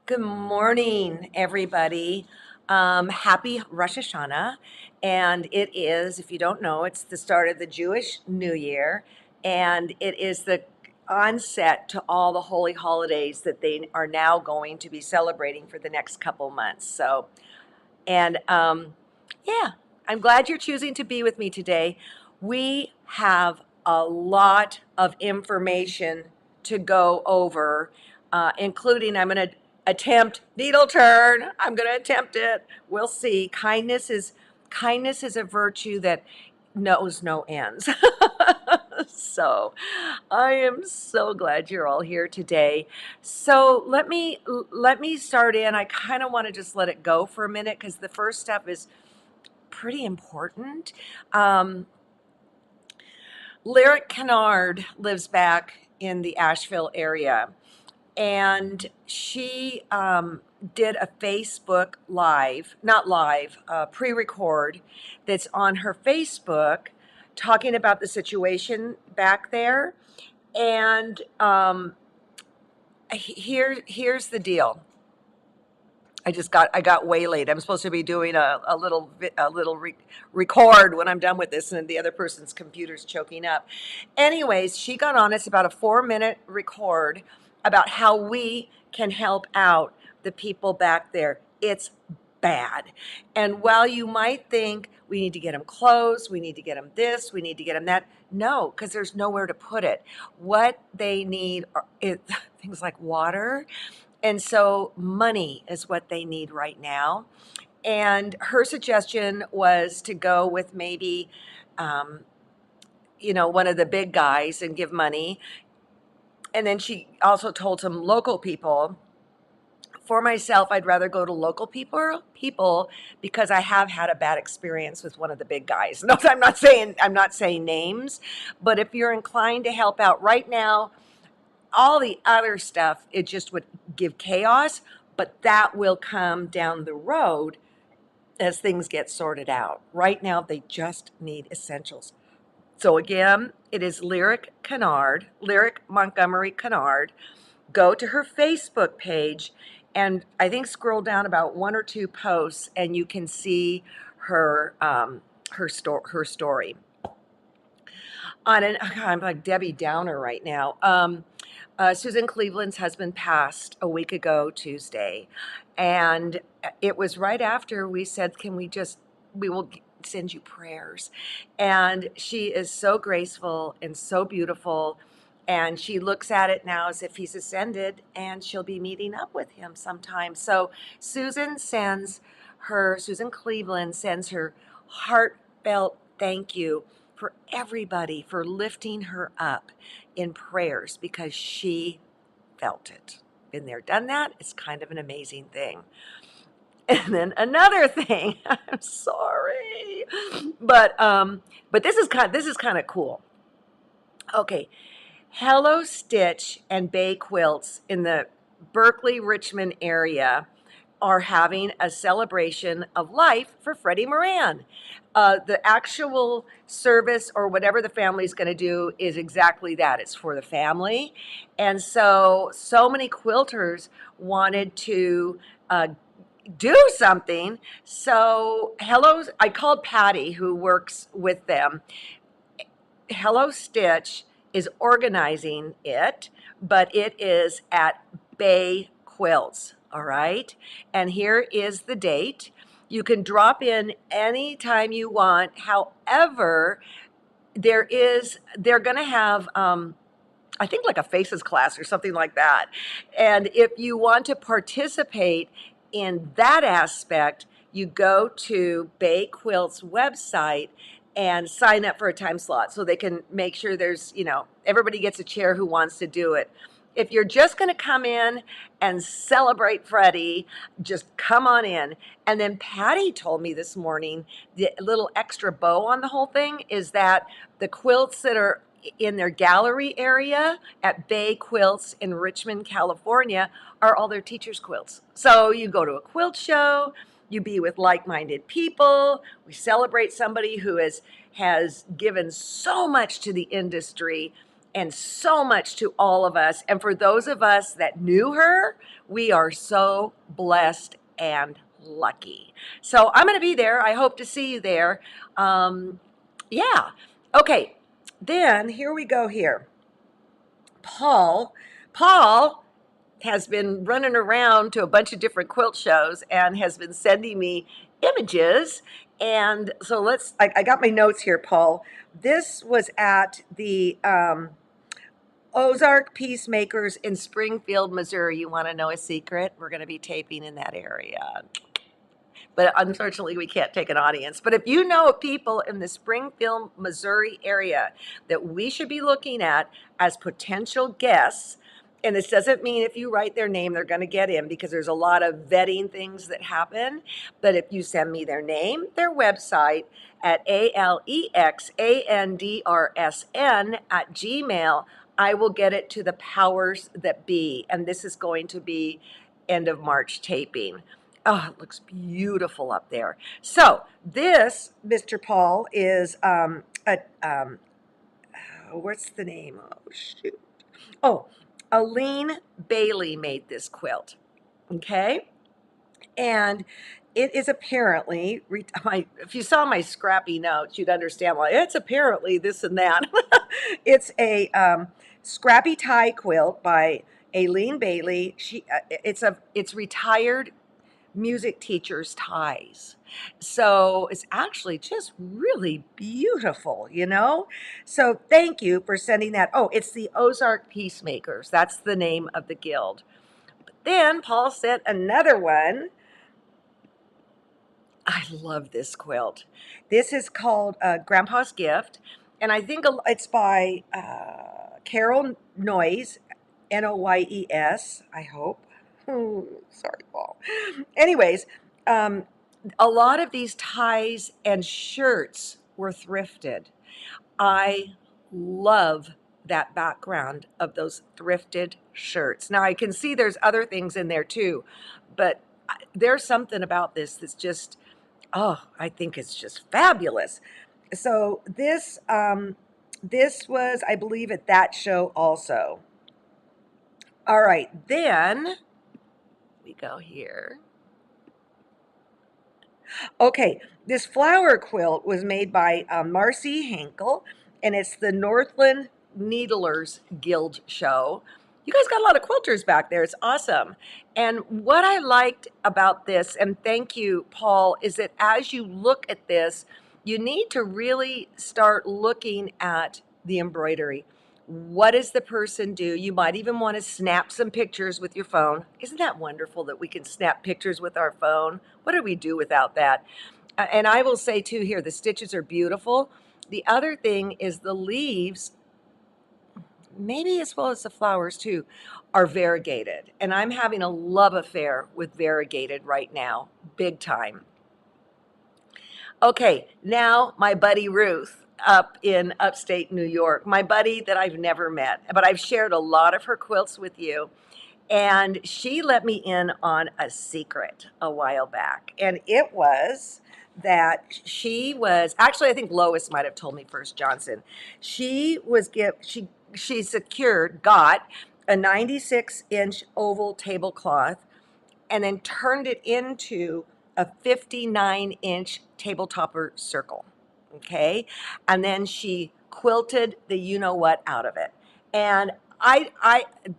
Good morning, everybody. Happy Rosh Hashanah. And it is, if you don't know, it's the start of the Jewish New Year. And it is the onset to all the holy holidays that they are now going to be celebrating for the next couple months. Yeah, I'm glad you're choosing to be with me today. We have a lot of information to go over, including I'm going to attempt needle turn. I'm going to attempt it. We'll see. Kindness is a virtue that knows no ends. So I am so glad you're all here today. So let me start in. I kind of want to just let it go for a minute because the first step is pretty important. Um, Lyric Kennard lives back in the Asheville area, and she did a Facebook live, not live, pre-record that's on her Facebook talking about the situation back there. And here's the deal. I got waylaid. I'm supposed to be doing a little record when I'm done with this, and the other person's computer's choking up. Anyways, she got on. It's about a 4-minute record about how we can help out the people back there. It's bad. And while you might think we need to get them clothes, we need to get them this, we need to get them that, no, because there's nowhere to put it. What they need is things like water, and so money is what they need right now. And her suggestion was to go with maybe, um, one of the big guys and give money. And then she also told some local people. For myself, I'd rather go to local people because I have had a bad experience with one of the big guys. No, I'm not saying names, but if you're inclined to help out right now, all the other stuff, it just would give chaos, but that will come down the road as things get sorted out. Right now, they just need essentials. So again, it is Lyric Montgomery Kennard. Go to her Facebook page and I think scroll down about one or two posts and you can see her story. I'm like Debbie Downer right now. Susan Cleveland's husband passed a week ago Tuesday, and it was right after we said, we will send you prayers. And she is so graceful and so beautiful, and she looks at it now as if he's ascended, and she'll be meeting up with him sometime. So Susan Cleveland sends her heartfelt thank you for everybody for lifting her up in prayers because she felt it. Been there, done that. It's kind of an amazing thing. And then another thing, I'm sorry, but this is kind of cool. Okay, Hello Stitch and Bay Quilts in the Berkeley Richmond area are having a celebration of life for Freddy Moran. The actual service or whatever the family is going to do is exactly that. It's for the family. And so many quilters wanted to do something. So, I called Patty, who works with them. Hello Stitch is organizing it, but it is at Bay Quilts, all right? And here is the date. You can drop in anytime you want. However, they're going to have, I think like a faces class or something like that. And if you want to participate in that aspect, you go to Bay Quilt's website and sign up for a time slot so they can make sure everybody gets a chair who wants to do it. If you're just going to come in and celebrate Freddie, just come on in. And then Patty told me this morning the little extra bow on the whole thing is that the quilts that are in their gallery area at Bay Quilts in Richmond, California, are all their teachers' quilts. So you go to a quilt show, you be with like-minded people, we celebrate somebody who has given so much to the industry, and so much to all of us. And for those of us that knew her, we are so blessed and lucky. So I'm going to be there. I hope to see you there. Yeah. Okay. Then here we go here. Paul has been running around to a bunch of different quilt shows and has been sending me images. And so I got my notes here, Paul. This was at the Ozark Peacemakers in Springfield, Missouri. You want to know a secret? We're going to be taping in that area. But unfortunately, we can't take an audience. But if you know of people in the Springfield, Missouri area that we should be looking at as potential guests, and this doesn't mean if you write their name, they're going to get in, because there's a lot of vetting things that happen. But if you send me their name, their website at alexandrsn@gmail, I will get it to the powers that be. And this is going to be end of March taping. Oh, it looks beautiful up there. So this, Mr. Paul, is what's the name? Oh, shoot. Oh, Aline Bailey made this quilt. Okay. And it is apparently, if you saw my scrappy notes, you'd understand why. It's apparently this and that. It's a scrappy tie quilt by Aline Bailey. It's retired music teachers' ties. So it's actually just really beautiful, you know? So thank you for sending that. Oh, it's the Ozark Peacemakers. That's the name of the guild. But then Paul sent another one. I love this quilt. This is called Grandpa's Gift, and I think it's by Carol Noyes, Noyes, I hope. Sorry, Paul. Anyways, a lot of these ties and shirts were thrifted. I love that background of those thrifted shirts. Now I can see there's other things in there too, but there's something about this that's just, oh, I think it's just fabulous. So this was, I believe, at that show also. All right, then we go here. Okay, this flower quilt was made by Marcy Henkel, and it's the Northland Needlers Guild show. You guys got a lot of quilters back there. It's awesome. And what I liked about this, and thank you, Paul, is that as you look at this, you need to really start looking at the embroidery. What does the person do? You might even want to snap some pictures with your phone. Isn't that wonderful that we can snap pictures with our phone? What do we do without that? And I will say too here, the stitches are beautiful. The other thing is the leaves, maybe as well as the flowers too, are variegated. And I'm having a love affair with variegated right now, big time. Okay, now my buddy Ruth up in upstate New York, my buddy that I've never met, but I've shared a lot of her quilts with you. And she let me in on a secret a while back. And it was that she was, actually, I think Lois might have told me first, Johnson. She got a 96-inch oval tablecloth and then turned it into a 59-inch table topper circle. Okay. And then she quilted the you know what out of it. And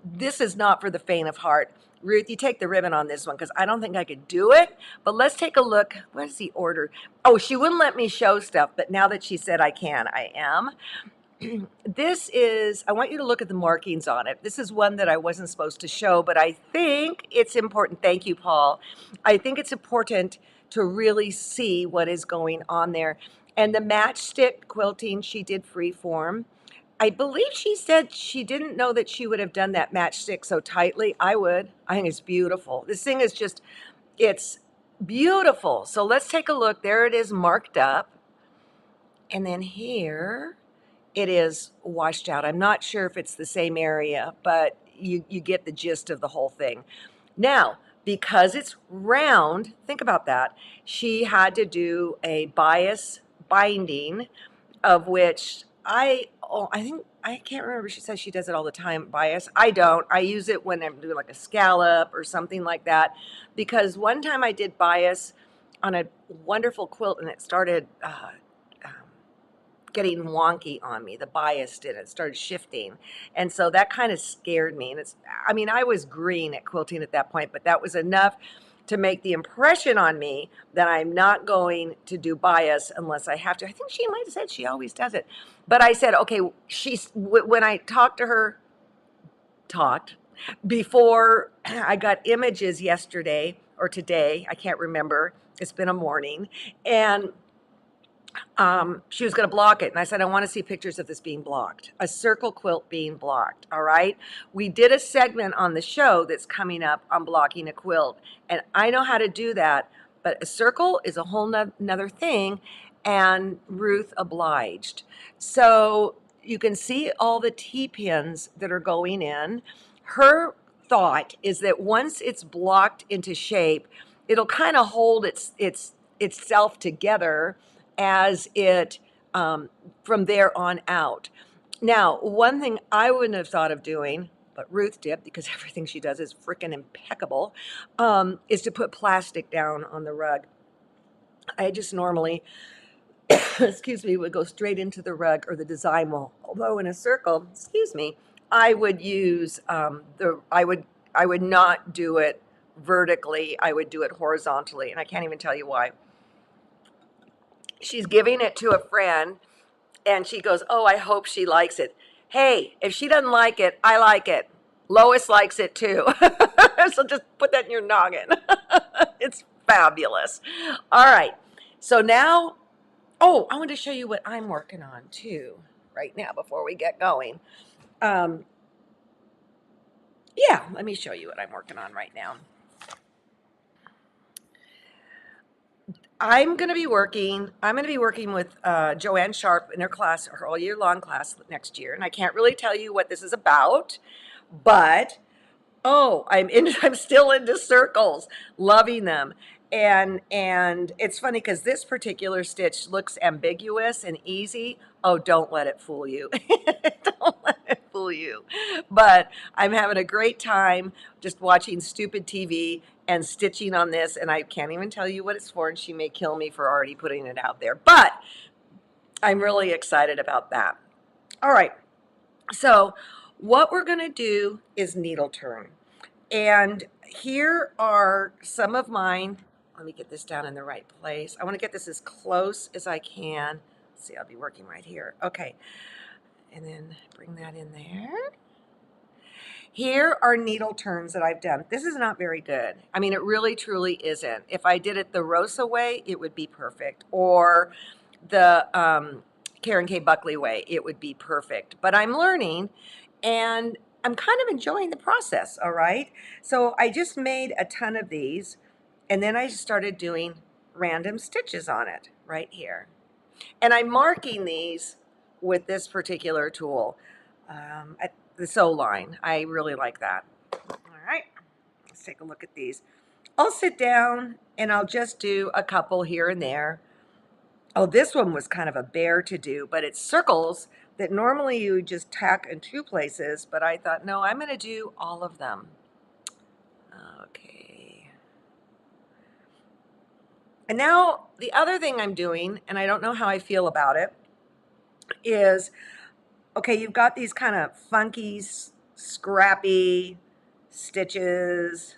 this is not for the faint of heart. Ruth, you take the ribbon on this one because I don't think I could do it. But let's take a look. What is the order? Oh, she wouldn't let me show stuff, but now that she said I can, I am. This is, I want you to look at the markings on it. This is one that I wasn't supposed to show, but I think it's important. Thank you, Paul. I think it's important to really see what is going on there. And the matchstick quilting, she did freeform. I believe she said she didn't know that she would have done that matchstick so tightly. I would. I think it's beautiful. This thing is just, it's beautiful. So let's take a look. There it is marked up. And then here it is washed out. I'm not sure if it's the same area, but you get the gist of the whole thing. Now, because it's round, think about that. She had to do a bias binding, of which I I can't remember. She says she does it all the time. Bias. I don't. I use it when I'm doing like a scallop or something like that. Because one time I did bias on a wonderful quilt and it started um, getting wonky on me. The bias did. It started shifting. And so that kind of scared me. And I mean, I was green at quilting at that point, but that was enough to make the impression on me that I'm not going to do bias unless I have to. I think she might have said she always does it. But I said, okay, when I talked before I got images yesterday or today, I can't remember. It's been a morning. And she was going to block it. And I said, I want to see pictures of this being blocked, a circle quilt being blocked. All right. We did a segment on the show that's coming up on blocking a quilt. And I know how to do that. But a circle is a whole nother thing. And Ruth obliged. So you can see all the T-pins that are going in. Her thought is that once it's blocked into shape, it'll kind of hold itself together as it from there on out. Now, one thing I wouldn't have thought of doing, but Ruth did because everything she does is freaking impeccable, is to put plastic down on the rug. I just normally, excuse me, would go straight into the rug or the design wall. Although in a circle, excuse me, I would use I would not do it vertically. I would do it horizontally, and I can't even tell you why. She's giving it to a friend and she goes, oh, I hope she likes it. Hey, if she doesn't like it, I like it. Lois likes it too. So just put that in your noggin. It's fabulous. All right. So now, oh, I want to show you what I'm working on too right now before we get going. Yeah, let me show you what I'm working on right now. I'm going to be working with Joanne Sharp in her class, her all year long class next year. And I can't really tell you what this is about, but I'm still into circles, loving them. And it's funny because this particular stitch looks ambiguous and easy. Oh, don't let it fool you. Don't let it fool you. But I'm having a great time just watching stupid TV and stitching on this, and I can't even tell you what it's for, and she may kill me for already putting it out there. But I'm really excited about that. All right. So what we're going to do is needle turn. And here are some of mine. Let me get this down in the right place. I want to get this as close as I can. Let's see, I'll be working right here. Okay. And then bring that in there. Here are needle turns that I've done. This is not very good. I mean, it really, truly isn't. If I did it the Rosa way, it would be perfect. Or the Karen K. Buckley way, it would be perfect. But I'm learning, and I'm kind of enjoying the process, all right? So I just made a ton of these, and then I started doing random stitches on it right here. And I'm marking these with this particular tool, the sew line. I really like that. All right, let's take a look at these. I'll sit down and I'll just do a couple here and there. Oh, this one was kind of a bear to do, but it's circles that normally you just tack in two places, but I thought, no, I'm going to do all of them. Okay. And now the other thing I'm doing, and I don't know how I feel about it, is, okay, you've got these kind of funky, scrappy stitches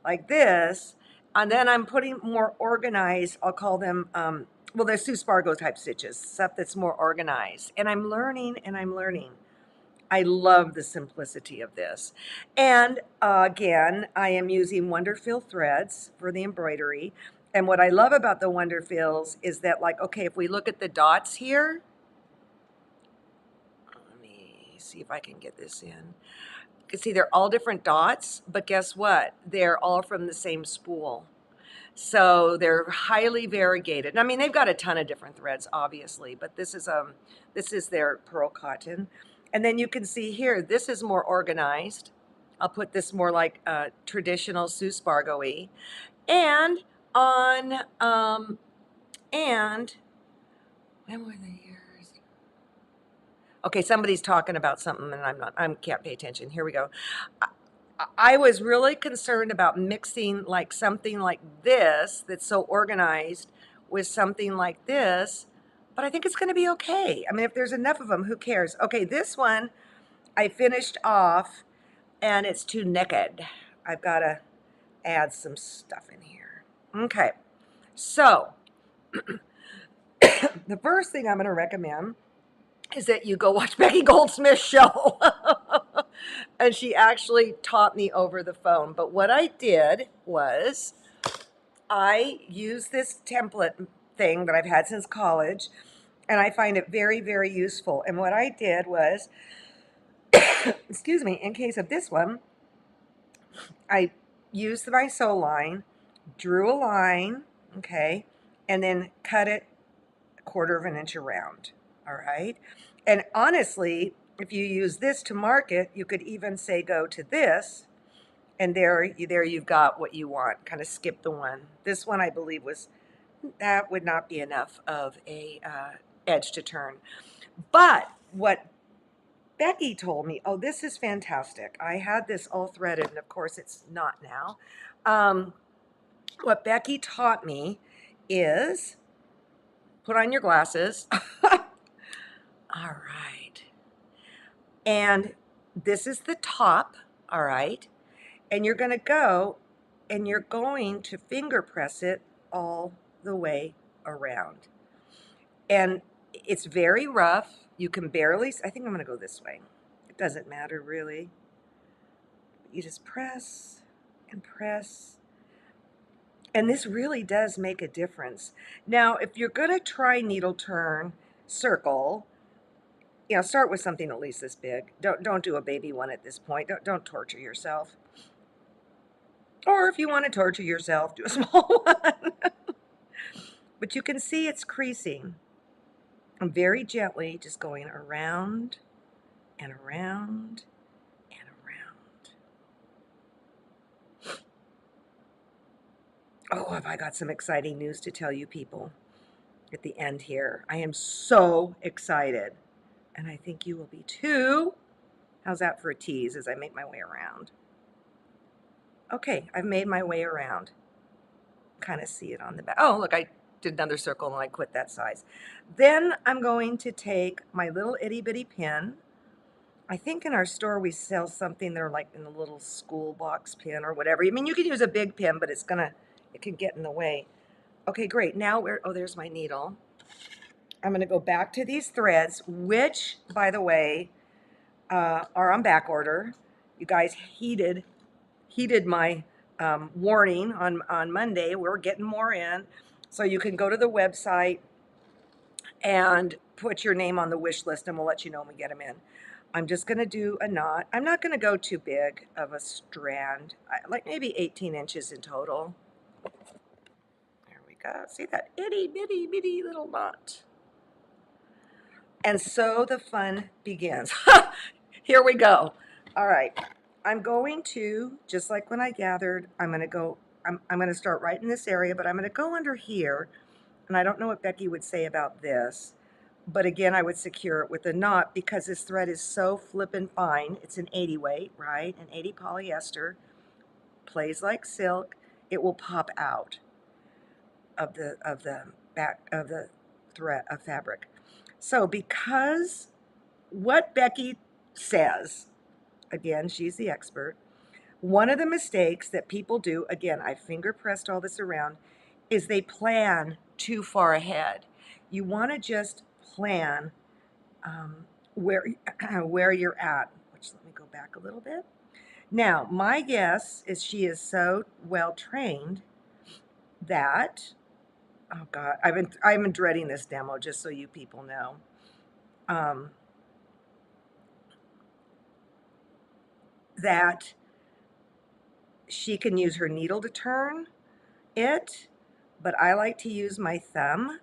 like this, and then I'm putting more organized, I'll call them, well, they're Sue Spargo type stitches, stuff that's more organized. And I'm learning and I'm learning. I love the simplicity of this. And again, I am using Wonderfill threads for the embroidery. And what I love about the Wonderfills is that, like, okay, if we look at the dots here, let me see if I can get this in. You can see they're all different dots, but guess what? They're all from the same spool. So they're highly variegated. I mean, they've got a ton of different threads, obviously, but this is their pearl cotton. And then you can see here, this is more organized. I'll put this more like traditional Sue Spargo-y. And on, and when were the years? Okay, somebody's talking about something and I can't pay attention. Here we go. I was really concerned about mixing like something like this that's so organized with something like this, but I think it's going to be okay. I mean, if there's enough of them, who cares? Okay, this one I finished off and it's too naked. I've got to add some stuff in here. Okay, so the first thing I'm going to recommend is that you go watch Becky Goldsmith's show. And she actually taught me over the phone. But what I did was I used this template thing that I've had since college, and I find it very, very useful. And what I did was, excuse me, in case of this one, I used my sew line, drew a line, okay, and then cut it 1/4 of an inch around, all right? And honestly, if you use this to mark it, you could even say go to this, and there you've got what you want. Kind of skip the one. This one, I believe, that would not be enough of a edge to turn. But what Becky told me, oh, this is fantastic. I had this all threaded, and of course it's not now. What Becky taught me is put on your glasses. All right. And this is the top, all right? And you're going to go and you're going to finger press it all the way around. And it's very rough. You can barely, I think I'm going to go this way. It doesn't matter really. You just press and press. And this really does make a difference. Now, if you're going to try needle turn circle, start with something at least this big. Don't do a baby one at this point. Don't torture yourself. Or if you want to torture yourself, do a small one. But you can see it's creasing. I'm very gently just going around and around and around. Oh, have I got some exciting news to tell you people at the end here. I am so excited. And I think you will be too. How's that for a tease as I make my way around? Okay, I've made my way around. Kind of see it on the back. Oh, look, I did another circle and I quit that size. Then I'm going to take my little itty bitty pin. I think in our store we sell something they're like in a little school box pin or whatever. I mean, you could use a big pin, but it can get in the way. Okay, great. Now there's my needle. I'm going to go back to these threads, which, by the way, are on back order. You guys heeded my warning on Monday. We're getting more in. So you can go to the website and put your name on the wish list, and we'll let you know when we get them in. I'm just going to do a knot. I'm not going to go too big of a strand, like maybe 18 inches in total. There we go. See that itty bitty bitty little knot? And so the fun begins. Here we go. All right. I'm going to, just like when I gathered, I'm going to start right in this area, but I'm going to go under here. And I don't know what Becky would say about this. But again, I would secure it with a knot because this thread is so flippin' fine. It's an 80 weight, right? An 80 polyester. Plays like silk. It will pop out of the back of the thread of fabric. So because what Becky says, again, she's the expert, one of the mistakes that people do, again, I finger pressed all this around, is they plan too far ahead. You want to just plan where you're at, which let me go back a little bit. Now, my guess is she is so well trained that, oh God, I've been dreading this demo just so you people know. That she can use her needle to turn it, but I like to use my thumb.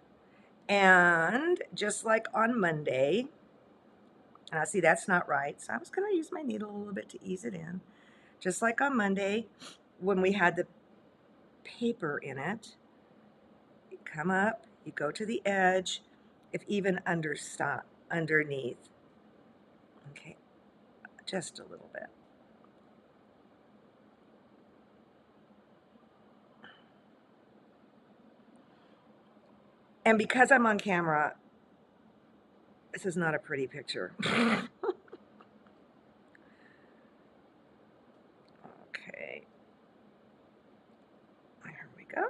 And just like on Monday, see, that's not right. So I was going to use my needle a little bit to ease it in. Just like on Monday, when we had the paper in it, you come up, you go to the edge, if even underneath. just a little bit. And because I'm on camera, this is not a pretty picture. Okay. There we go.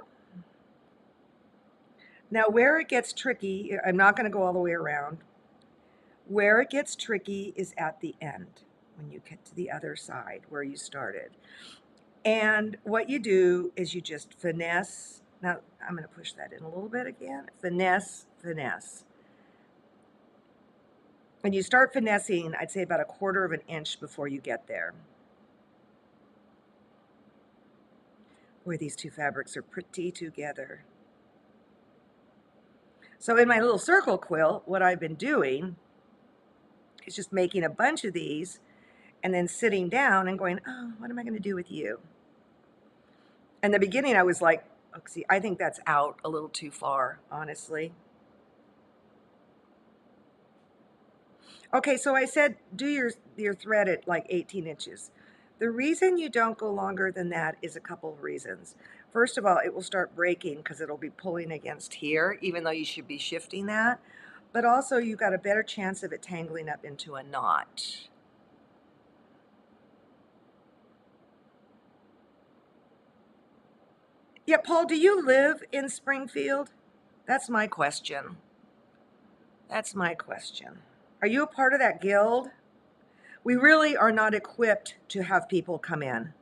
Now where it gets tricky, I'm not going to go all the way around. Where it gets tricky is at the end, when you get to the other side where you started. And what you do is you just finesse. Now I'm going to push that in a little bit again. Finesse, finesse. And you start finessing, I'd say about 1/4 of an inch before you get there. Boy, these two fabrics are pretty together. So in my little circle quilt, what I've been doing is just making a bunch of these and then sitting down and going, oh, what am I going to do with you? In the beginning, I was like, oh, see, I think that's out a little too far, honestly. Okay, so I said do your thread at like 18 inches. The reason you don't go longer than that is a couple of reasons. First of all, it will start breaking because it'll be pulling against here, even though you should be shifting that. But also, you've got a better chance of it tangling up into a knot. Yeah, Paul, do you live in Springfield? That's my question. That's my question. Are you a part of that guild? We really are not equipped to have people come in.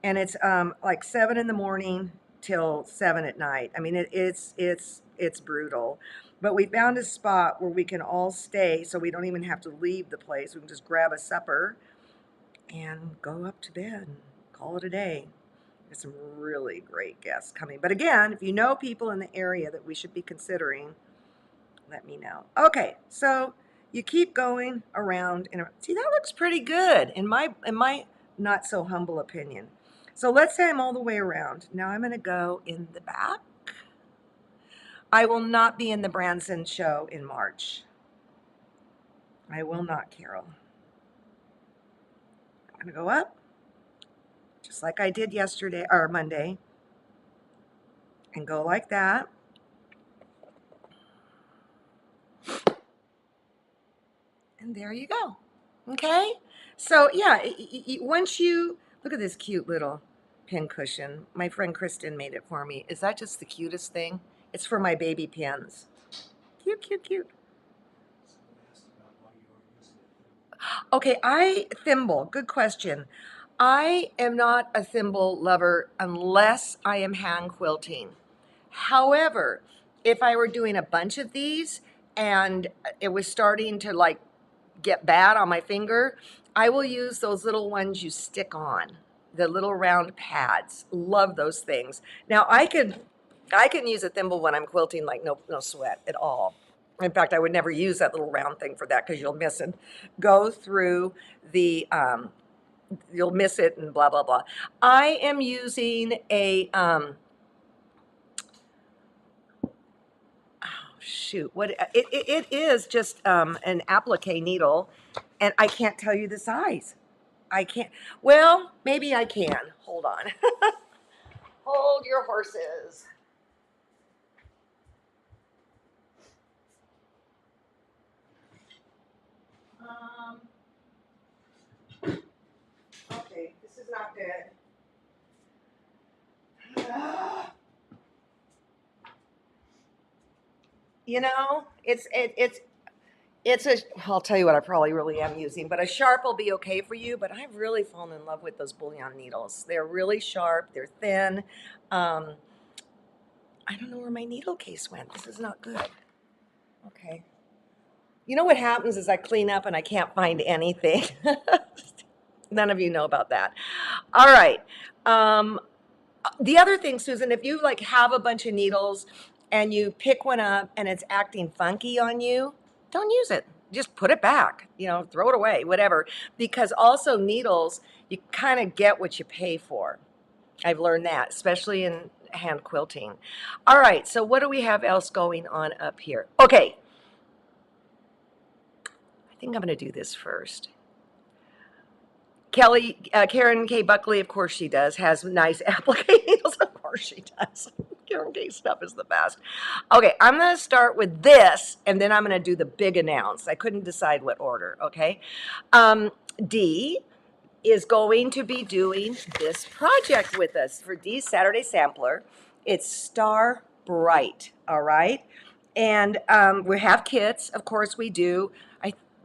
And it's like 7 in the morning till 7 at night. I mean, it's brutal. But we found a spot where we can all stay so we don't even have to leave the place. We can just grab a supper and go up to bed and call it a day. There's some really great guests coming. But again, if you know people in the area that we should be considering, let me know. Okay, so you keep going around and see, that looks pretty good in my not so humble opinion. So let's say I'm all the way around. Now I'm going to go in the back. I will not be in the Branson show in March. I will not, Carol. I'm going to go up just like I did yesterday or Monday and go like that. And there you go. Okay? So yeah, once you look at this cute little pin cushion. My friend Kristen made it for me. Is that just the cutest thing? It's for my baby pins. Cute, cute, cute. Okay, thimble. Good question. I am not a thimble lover unless I am hand quilting. However, if I were doing a bunch of these and it was starting to like get bad on my finger, I will use those little ones you stick on, the little round pads. Love those things. Now I can use a thimble when I'm quilting like no sweat at all. In fact, I would never use that little round thing for that because you'll miss and go through the you'll miss it and blah blah blah. I am using a shoot, what it is just an applique needle, and I can't tell you the size. I can't. Well, maybe I can. Hold on. Hold your horses. Um, okay, this is not good. You know, it's a, I'll tell you what I probably really am using, but a sharp will be okay for you, but I've really fallen in love with those bullion needles. They're really sharp, they're thin. I don't know where my needle case went. This is not good. Okay. You know what happens is I clean up and I can't find anything. None of you know about that. All right. The other thing, Susan, if you like have a bunch of needles and you pick one up and it's acting funky on you, don't use it. Just put it back, throw it away, whatever. Because also needles, you kind of get what you pay for. I've learned that, especially in hand quilting. All right, so what do we have else going on up here? Okay, I think I'm going to do this first. Karen K. Buckley, of course she does, has nice applique needles. Of course she does. Karen K. stuff is the best. Okay, I'm going to start with this, and then I'm going to do the big announce. I couldn't decide what order, okay? Dee is going to be doing this project with us for Dee's Saturday Sampler. It's Star Bright, all right? And we have kits, of course we do.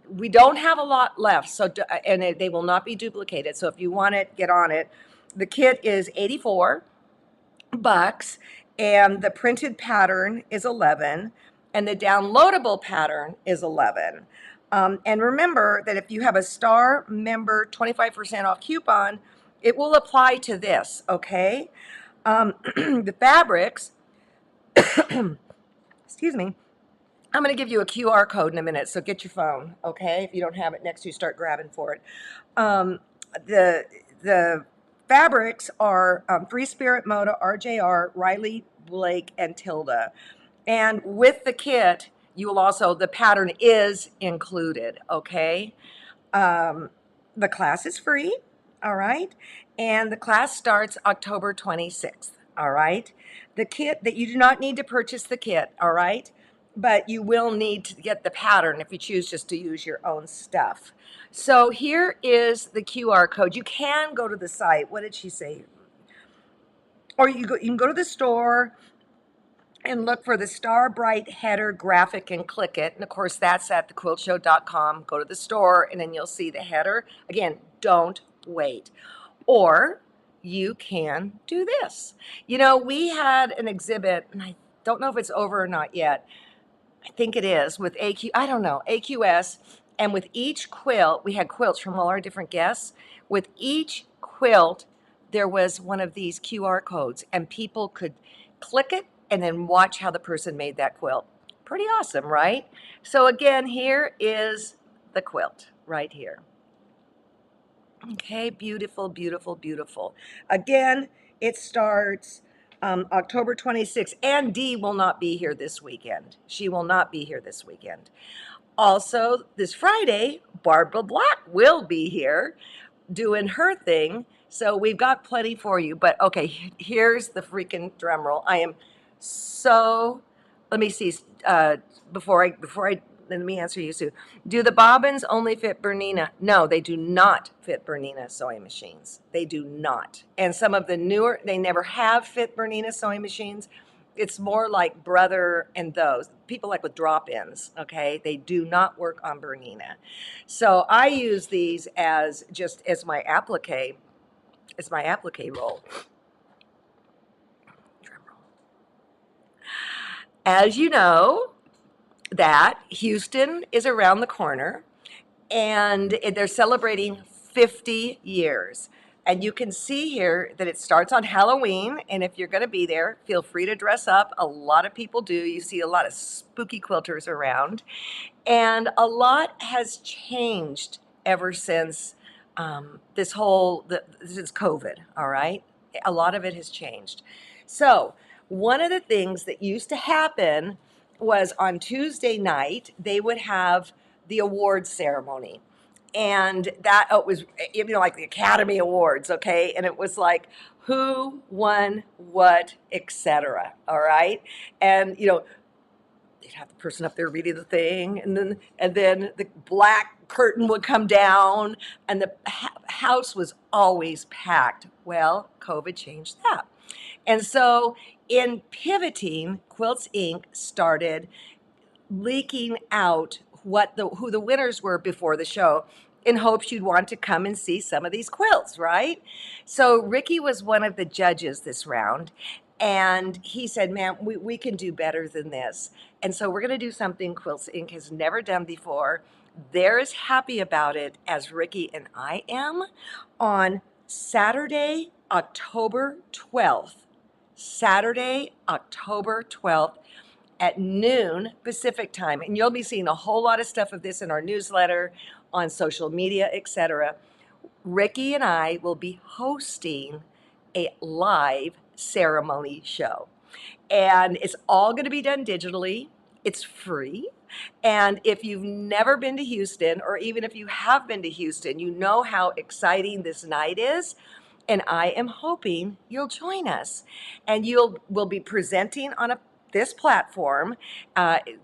We don't have a lot left, so and they will not be duplicated. So if you want it, get on it. The kit is $84, and the printed pattern is 11, and the downloadable pattern is 11. And remember that if you have a Star member 25% off coupon, it will apply to this, okay? The fabrics, excuse me, I'm going to give you a QR code in a minute, so get your phone, okay? If you don't have it next to you, start grabbing for it. The fabrics are Free Spirit Moda, RJR, Riley, Blake, and Tilda. And with the kit, you will also, the pattern is included, okay? The class is free, all right? And the class starts October 26th, all right? The kit, that you do not need to purchase the kit, all right? But you will need to get the pattern if you choose just to use your own stuff. So here is the QR code. You can go to the site. What did she say? Or you can go to the store and look for the Star Bright header graphic and click it. And of course, that's at thequiltshow.com. Go to the store and then you'll see the header. Again, don't wait. Or you can do this. You know, we had an exhibit, and I don't know if it's over or not yet. I think it is, with I don't know, AQS. And with each quilt, we had quilts from all our different guests. With each quilt, there was one of these QR codes, and people could click it and then watch how the person made that quilt. Pretty awesome, right? So again, here is the quilt right here. Okay, beautiful, beautiful, beautiful. Again, it starts October 26th, and Dee will not be here this weekend. She will not be here this weekend. Also, this Friday, Barbara Black will be here doing her thing. So we've got plenty for you. But okay, here's the freaking drum roll. I am so, let me see, before I let me answer you, Sue. Do the bobbins only fit Bernina? No, they do not fit Bernina sewing machines. They do not. And some of the newer, they never have fit Bernina sewing machines. It's more like Brother and those. People like with drop-ins, okay? They do not work on Bernina. So I use these as just as my applique roll. As you know, that Houston is around the corner, and they're celebrating 50 years. And you can see here that it starts on Halloween, and if you're going to be there, feel free to dress up. A lot of people do. You see a lot of spooky quilters around. And a lot has changed ever since since COVID, all right? A lot of it has changed. So one of the things that used to happen was on Tuesday night, they would have the awards ceremony. And that was, you know, like the Academy Awards, okay? And it was like who won what, etc. All right? And, you know, they'd have the person up there reading the thing, and then the black curtain would come down, and the house was always packed. Well, COVID changed that. And so in pivoting, Quilts Inc. started leaking out who the winners were before the show, in hopes you'd want to come and see some of these quilts, right? So Ricky was one of the judges this round, and he said, man, we can do better than this. And so we're going to do something Quilts Inc. has never done before. They're as happy about it as Ricky and I am. On Saturday, October 12th, Saturday, October 12th, at noon Pacific time. And you'll be seeing a whole lot of stuff of this in our newsletter, on social media, etc. Ricky and I will be hosting a live ceremony show. And it's all going to be done digitally. It's free. And if you've never been to Houston, or even if you have been to Houston, you know how exciting this night is. And I am hoping you'll join us. And we'll be presenting on this platform.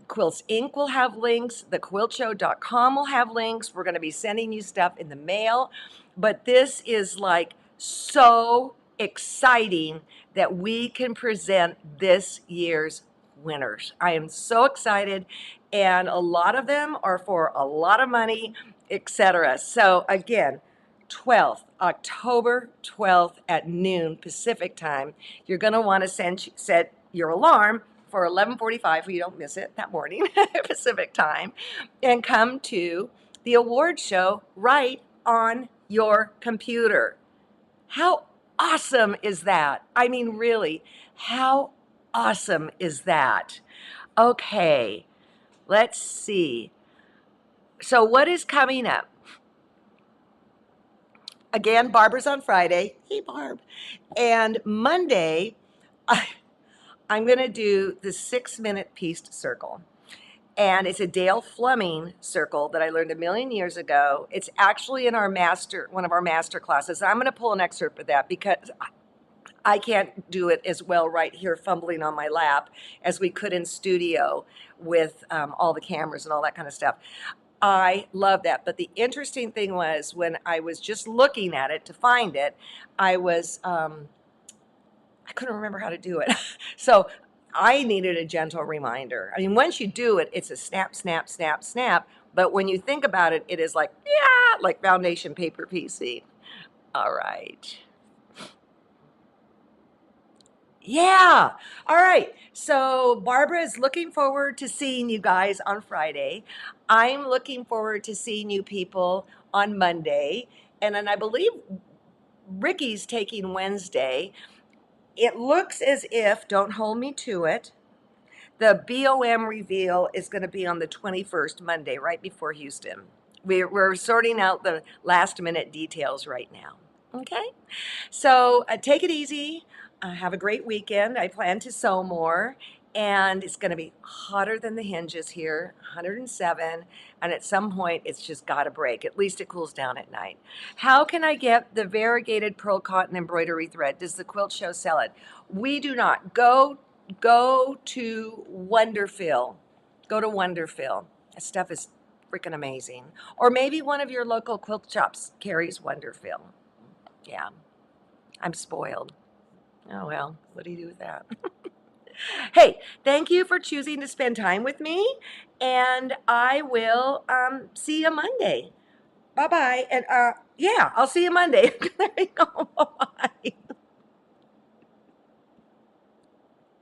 Quilts Inc. will have links. TheQuiltShow.com will have links. We're going to be sending you stuff in the mail. But this is like so exciting that we can present this year's winners. I am so excited, and a lot of them are for a lot of money, etc. So again, October 12th at noon Pacific time. You're going to want to set your alarm for 11:45 so you don't miss it that morning Pacific time, and come to the award show right on your computer. How awesome is that? I mean, really, how awesome is that? Okay, let's see. So what is coming up? Again, Barbara's on Friday. Hey, Barb. And Monday, I'm going to do the 6-minute pieced circle. And it's a Dale Fleming circle that I learned a million years ago. It's actually in one of our master classes. I'm going to pull an excerpt of that because I can't do it as well right here fumbling on my lap as we could in studio with all the cameras and all that kind of stuff. I love that. But the interesting thing was when I was just looking at it to find it, I couldn't remember how to do it. So I needed a gentle reminder. I mean, once you do it, it's a snap, snap, snap, snap. But when you think about it, it is like, yeah, like foundation paper PC. All right. Yeah. All right. So Barbara is looking forward to seeing you guys on Friday. I'm looking forward to seeing you people on Monday. And then I believe Ricky's taking Wednesday. It looks as if, don't hold me to it, the BOM reveal is going to be on the 21st, Monday, right before Houston. We're sorting out the last minute details right now. Okay? So take it easy. Have a great weekend. I plan to sew more. And it's going to be hotter than the hinges here, 107. And at some point, it's just got to break. At least it cools down at night. How can I get the variegated pearl cotton embroidery thread? Does the Quilt Show sell it? We do not. Go to Wonderfill. Go to Wonderfill. That stuff is freaking amazing. Or maybe one of your local quilt shops carries Wonderfill. Yeah, I'm spoiled. Oh, well, what do you do with that? Hey, thank you for choosing to spend time with me, and I will see you Monday. Bye-bye, and yeah, I'll see you Monday. There you go. Bye-bye.